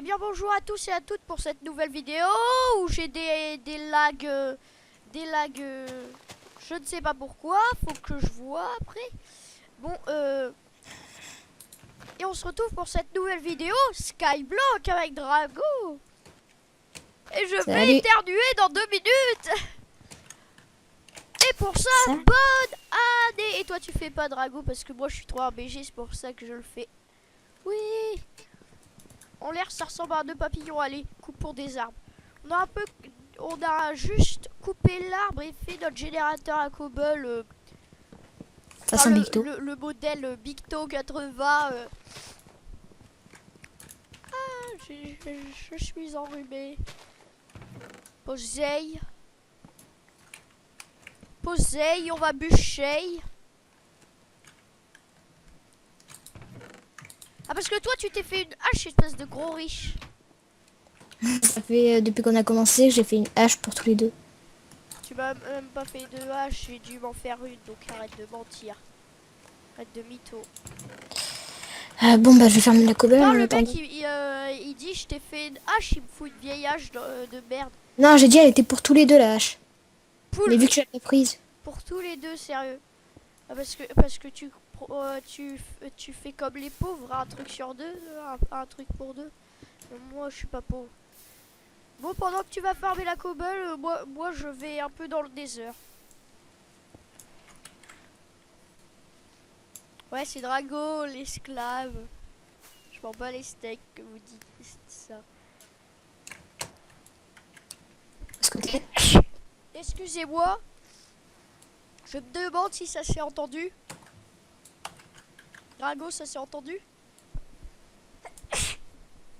Eh bien bonjour à tous et à toutes pour cette nouvelle vidéo où j'ai des lags, je ne sais pas pourquoi, faut que je vois après. Bon, et on se retrouve pour cette nouvelle vidéo Skyblock avec Drago. Et je vais Salut. éternuer dans 2 minutes. Et pour ça, Ça bonne année. Et toi tu fais pas Drago parce que moi je suis trop RBG, c'est pour ça que je le fais. Oui. En l'air ça ressemble à un nœud papillon, allez, coupe pour des arbres. On a juste coupé l'arbre et fait notre générateur à cobble. Ça sent Bicto. Le modèle Bicto 80. Je suis enrhumé. Posey. Posey, on va bûcher. Ah parce que toi tu t'es fait une hache espèce de gros riche. Ça fait depuis qu'on a commencé, j'ai fait une hache pour tous les deux. Tu m'as même pas fait de hache, j'ai dû m'en faire une, donc arrête de mentir. Arrête de mytho. Bon bah je vais fermer la cobble Putain, en le attendant. mec il dit je t'ai fait une hache, il me fout une vieille hache de merde. Non, j'ai dit elle était pour tous les deux la hache. Poule, Mais vu que tu l'as prise. pour tous les deux, sérieux. Ah, parce que tu fais comme les pauvres, un truc sur deux, un truc pour deux. Moi je suis pas pauvre. Bon, pendant que tu vas farmer la cobble, moi je vais un peu dans le désert. Ouais, c'est Drago, l'esclave. Je m'en bats les steaks que vous dites ça. Parce que t'es- Excusez-moi, je me demande si ça s'est entendu. Drago, ça s'est entendu?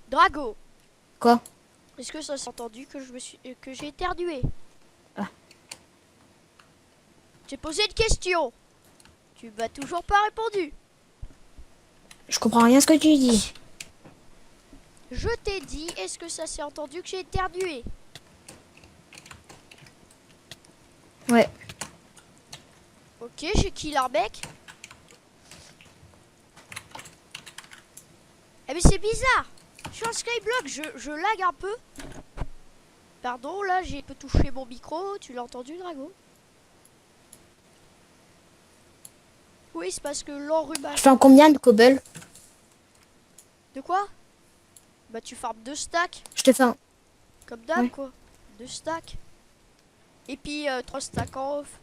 Drago, Quoi? est-ce que ça s'est entendu que que j'ai éternué? Ah. J'ai posé une question. Tu m'as toujours pas répondu. Je comprends rien à ce que tu dis. Je t'ai dit, est-ce que ça s'est entendu que j'ai éternué? Ouais. Ok, j'ai kill un mec. Eh mais c'est bizarre. Sur le skyblock, je lag un peu. Pardon, là j'ai peu touché mon micro. Tu l'as entendu, Drago? Oui, c'est parce que l'enrhumage. Je fais en combien de cobble? De quoi? Bah tu farmes 2 stacks. Je te fais un. Comme d'hab, Ouais. quoi. 2 stacks. Et puis 3 stacks en off.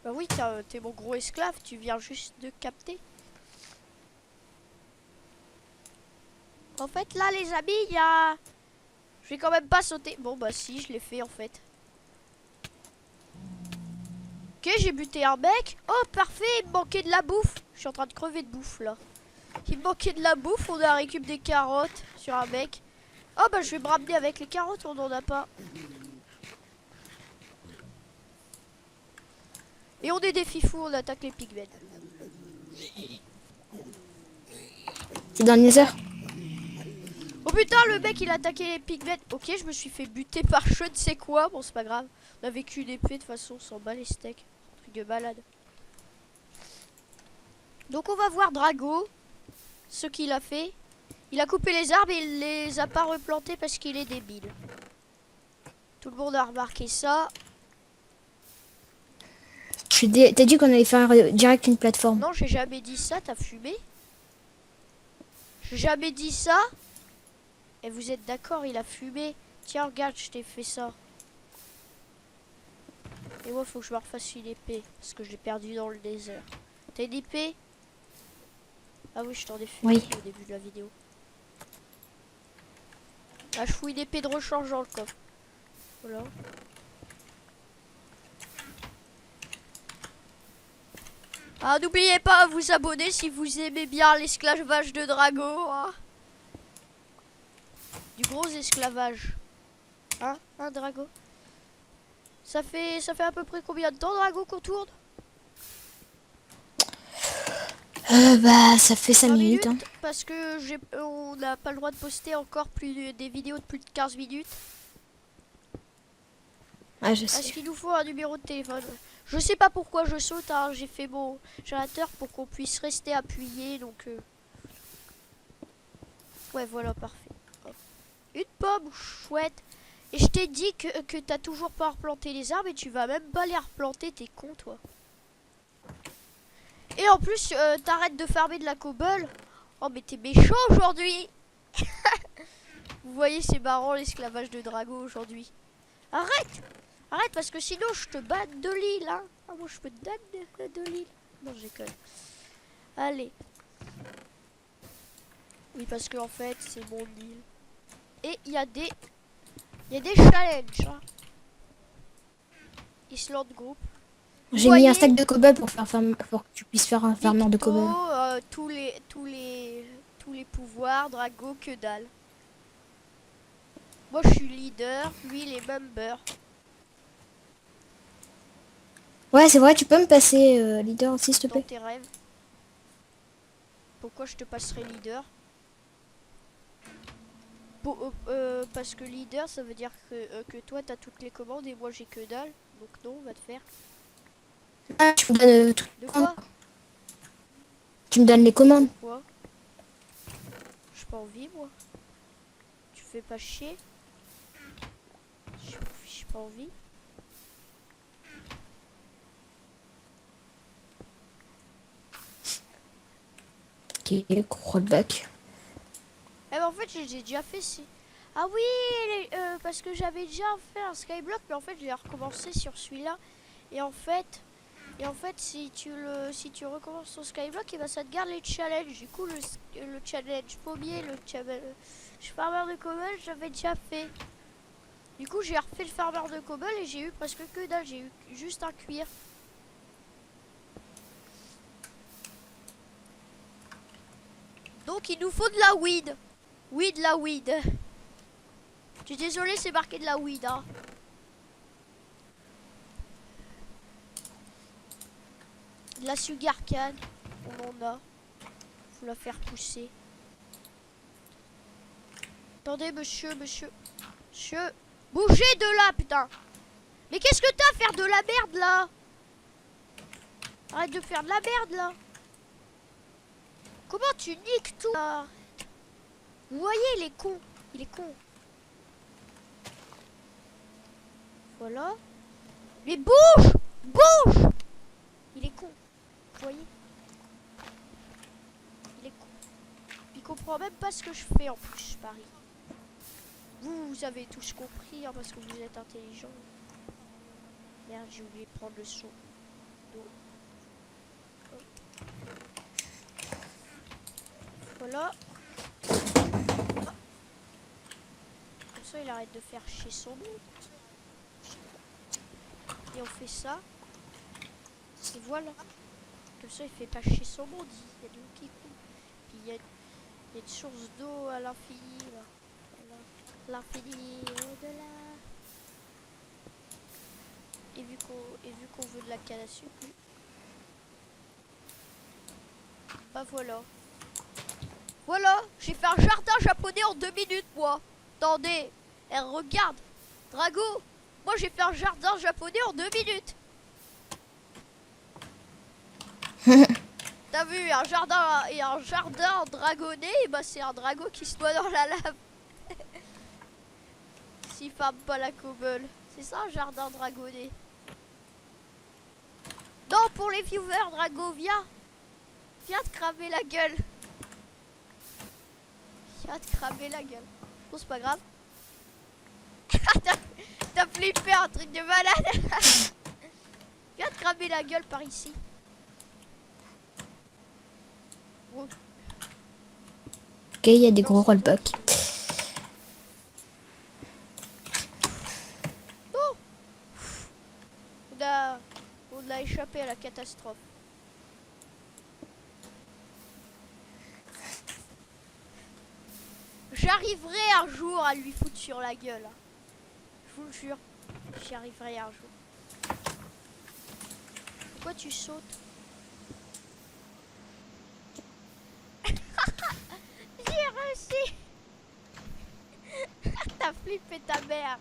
Bah oui, t'es mon gros esclave. Tu viens juste de capter. En fait, là, les amis, il y a... Je vais quand même pas sauter. Bon, bah si, je l'ai fait, en fait. Ok, j'ai buté un mec. Oh, parfait, il me manquait de la bouffe. Je suis en train de crever de bouffe, là. Il me manquait de la bouffe. On a récupéré des carottes sur un mec. Oh, bah je vais me ramener avec les carottes, on n'en a pas. Et on est des fifous, on attaque les pigmen. C'est dans le nether. Oh putain, le mec il a attaqué les pigmen. Ok, je me suis fait buter par je ne sais quoi. Bon, c'est pas grave. On a vécu une épée, de toute façon, on s'en bat les steaks. Truc de malade. Donc on va voir Drago. Ce qu'il a fait. Il a coupé les arbres et il les a pas replantés parce qu'il est débile. Tout le monde a remarqué ça. T'as dit qu'on allait faire direct une plateforme. Non, j'ai jamais dit ça, t'as fumé? J'ai jamais dit ça? Et vous êtes d'accord, il a fumé. Tiens, regarde, je t'ai fait ça. Et moi, faut que je me refasse une épée. Parce que je l'ai perdu dans le désert. T'as une épée? Ah oui, je t'en ai fait Oui. au début de la vidéo. Ah, je fous une épée de rechange dans le coffre. Voilà. Ah, n'oubliez pas de vous abonner si vous aimez bien l'esclavage de Drago. Hein. Du gros esclavage. Hein, Drago? Ça fait à peu près combien de temps, Drago, qu'on tourne? Bah ça fait 5 5 minutes. Hein. parce que on n'a pas le droit de poster encore des vidéos de plus de 15 minutes. Ah je Est-ce sais. qu'il nous faut un numéro de téléphone? Je sais pas pourquoi je saute, hein. J'ai fait mon générateur pour qu'on puisse rester appuyé, donc... Ouais, voilà, parfait. Hop. Une pomme, chouette. Et je t'ai dit que t'as toujours pas replanté les arbres et tu vas même pas les replanter, t'es con, toi. Et en plus, t'arrêtes de farmer de la cobble. Oh, mais t'es méchant aujourd'hui. Vous voyez, c'est marrant l'esclavage de Drago aujourd'hui. Arrête! Arrête, parce que sinon je te banne de l'île, hein. Ah, moi je peux te banne de l'île. Non, j'ai conne. Allez. Oui, parce que en fait, c'est mon île. Et il y a des challenges, hein. Island Group. J'ai mis un stack de cobble pour pour que tu puisses faire un farmer de cobble. tous les pouvoirs, Drago, que dalle. Moi je suis leader, lui il est member. Ouais, c'est vrai, tu peux me passer leader aussi, s'il te Dans plaît. tes rêves. Pourquoi je te passerai leader? Parce que leader ça veut dire que toi t'as toutes les commandes et moi j'ai que dalle. Donc non, on va te faire. Ah, tu me donnes tout. De quoi? Tu me donnes les commandes. Quoi? J'ai pas envie moi. Tu fais pas chier. J'ai pas envie. Ok, rollback. Eh ben en fait j'ai déjà fait si. Ah oui, parce que j'avais déjà fait un skyblock, mais en fait j'ai recommencé sur celui-là. Et en fait, si tu recommences ton skyblock, et ben ça te garde les challenges. Du coup le challenge pommier, le challenge farmer de cobble, j'avais déjà fait. Du coup j'ai refait le farmer de cobble et j'ai eu presque que dalle, j'ai eu juste un cuir. Donc il nous faut de la weed. Oui, de la weed. Je suis désolé, c'est marqué de la weed, hein. De la sugar cane, on en a. Faut la faire pousser. Attendez, monsieur. Bougez de là, putain. Mais qu'est-ce que t'as à faire de la merde, là? Arrête de faire de la merde, là. Comment tu niques tout, là? Vous voyez, il est con. Il est con. Voilà. Mais bouge! Bouge! Il est con. Vous voyez? Il est con. Il comprend même pas ce que je fais en plus, Paris. Vous avez tous compris, hein, parce que vous êtes intelligents. Merde, j'ai oublié de prendre le son. Voilà. Comme ça, il arrête de faire chier son monde. Et on fait ça. Et voilà. Comme ça, il fait pas chier son monde. Il y a de l'eau qui coule. Puis il y a une source d'eau à l'infini. L'infini au-delà. Et vu qu'on veut de la canne à sucre, bah voilà. Voilà, j'ai fait un jardin japonais en 2 minutes, moi. Attendez, regarde. Drago, moi j'ai fait un jardin japonais en 2 minutes. T'as vu, un jardin et un jardin dragonné, et bah c'est un drago qui se noie dans la lave. S'il farme pas la cobble. C'est ça un jardin dragonné. Non, pour les viewers, Drago, viens. Viens te cramer la gueule. Viens te cramer la gueule. Bon, c'est pas grave. T'as flippé un truc de malade. Viens te cramer la gueule par ici. Bon. Ok, il y a des gros rollbacks. Oh, on a échappé à la catastrophe. J'arriverai un jour à lui foutre sur la gueule. Je vous le jure. J'y arriverai un jour. Pourquoi tu sautes? J'ai réussi. T'as flippé ta mère.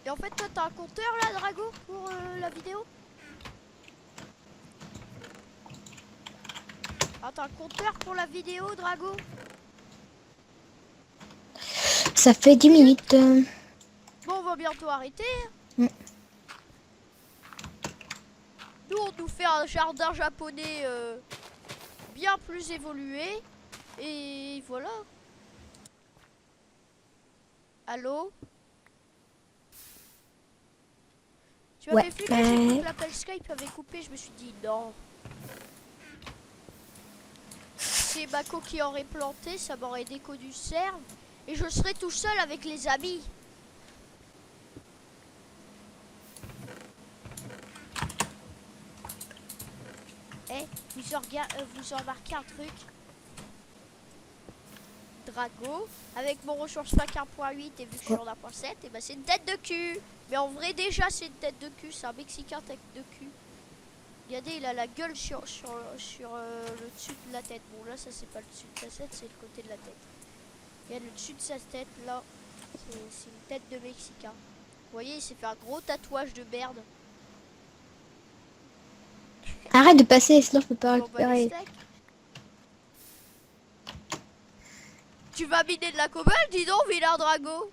Et en fait, toi, t'as un compteur là, Drago, pour la vidéo? T'as un compteur pour la vidéo, Drago? Ça fait 10 minutes. Bon, on va bientôt arrêter. Mm. Nous, on nous fait un jardin japonais bien plus évolué. Et voilà. Allô? Tu m'avais Ouais, vu que j'ai vu que l'appel Skype avait coupé, je me suis dit non. C'est Mako qui aurait planté, ça m'aurait déco du cerf. Et je serais tout seul avec les amis. Eh, vous remarquez un truc? Drago, avec mon ressource pack 1.8 et vu que je suis en 1.7, et ben c'est une tête de cul. Mais en vrai déjà c'est une tête de cul, c'est un Mexicain tête de cul. Regardez, il a la gueule sur le dessus de la tête. Bon là ça c'est pas le dessus de sa tête, c'est le côté de la tête. Regarde le dessus de sa tête là, c'est une tête de Mexicain. Vous voyez, il s'est fait un gros tatouage de merde. Arrête de passer, sinon je peux pas Bon, bah, les récupérer. steaks. Tu vas miner de la cobble, dis donc, vilain Drago.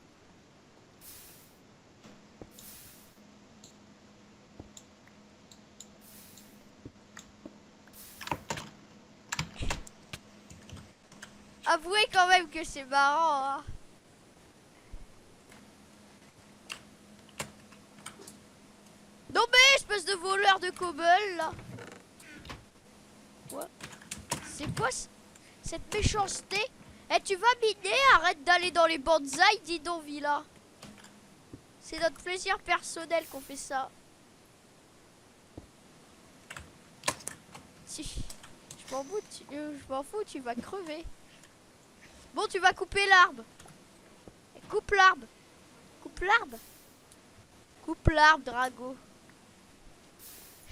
Avouez quand même que c'est marrant, hein. Non mais, espèce de voleur de cobble, là. Quoi? C'est quoi cette méchanceté? Eh, tu vas miner, arrête d'aller dans les bonsaïs, dis donc, Villa. C'est notre plaisir personnel qu'on fait ça. Si, je m'en fous, tu vas crever. Bon, tu vas couper l'arbre. Coupe l'arbre. Coupe l'arbre. Coupe l'arbre, Drago.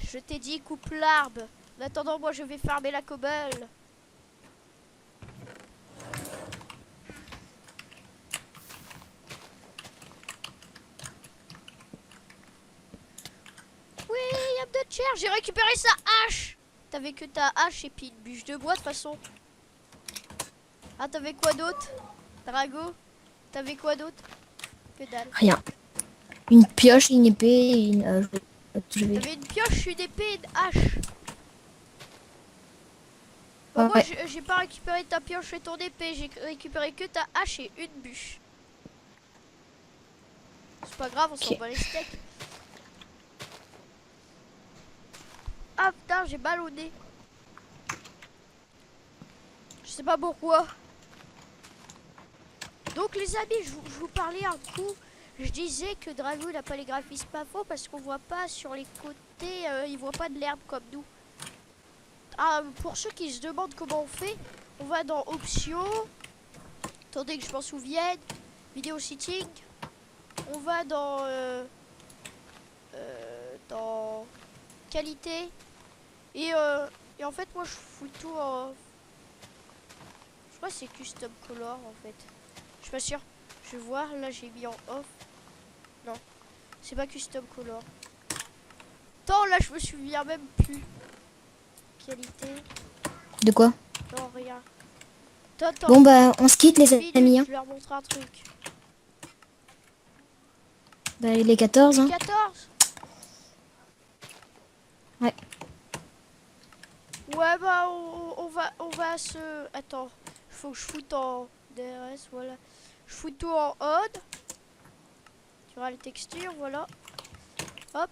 Je t'ai dit coupe l'arbre. En attendant, moi je vais farmer la cobble. Oui, y'a de chair. J'ai récupéré sa hache. T'avais que ta hache et puis une bûche de bois de toute façon. Ah, t'avais quoi d'autre, Drago? T'avais quoi d'autre? Que dalle. Rien. Une pioche, une épée, une... T'avais une pioche, une épée et une hache. Bon, moi, Ouais. j'ai pas récupéré ta pioche et ton épée. J'ai récupéré que ta hache et une bûche. C'est pas grave, on s'en bat les steaks. Ah putain, j'ai mal au nez. Je sais pas pourquoi. Donc les amis, je vous parlais un coup. Je disais que Drago n'a pas les graphismes pas faux parce qu'on voit pas sur les côtés, il voit pas de l'herbe comme nous. Ah, pour ceux qui se demandent comment on fait, on va dans options. Attendez que je m'en souvienne. Vidéo setting. On va dans qualité. Et en fait, moi je fous tout en... Je crois que c'est custom color en fait. Je suis pas sûr. Je vais voir, là j'ai mis en off. Non, c'est pas custom color. Attends, là je me souviens même plus. Qualité. De quoi? Non, rien. Attends. Bon bah on se quitte les amis. Hein. Je vais leur montrer un truc. Bah il est 14. Hein. 14. Ouais. Ouais bah on va se... Attends, il faut que je foute en DRS, voilà. Je fous tout en odd. Tu vois les textures, voilà. Hop.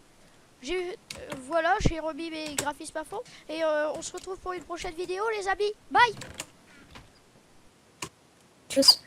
Voilà, j'ai remis mes graphismes à fond. Et on se retrouve pour une prochaine vidéo les amis. Bye. Tchuss.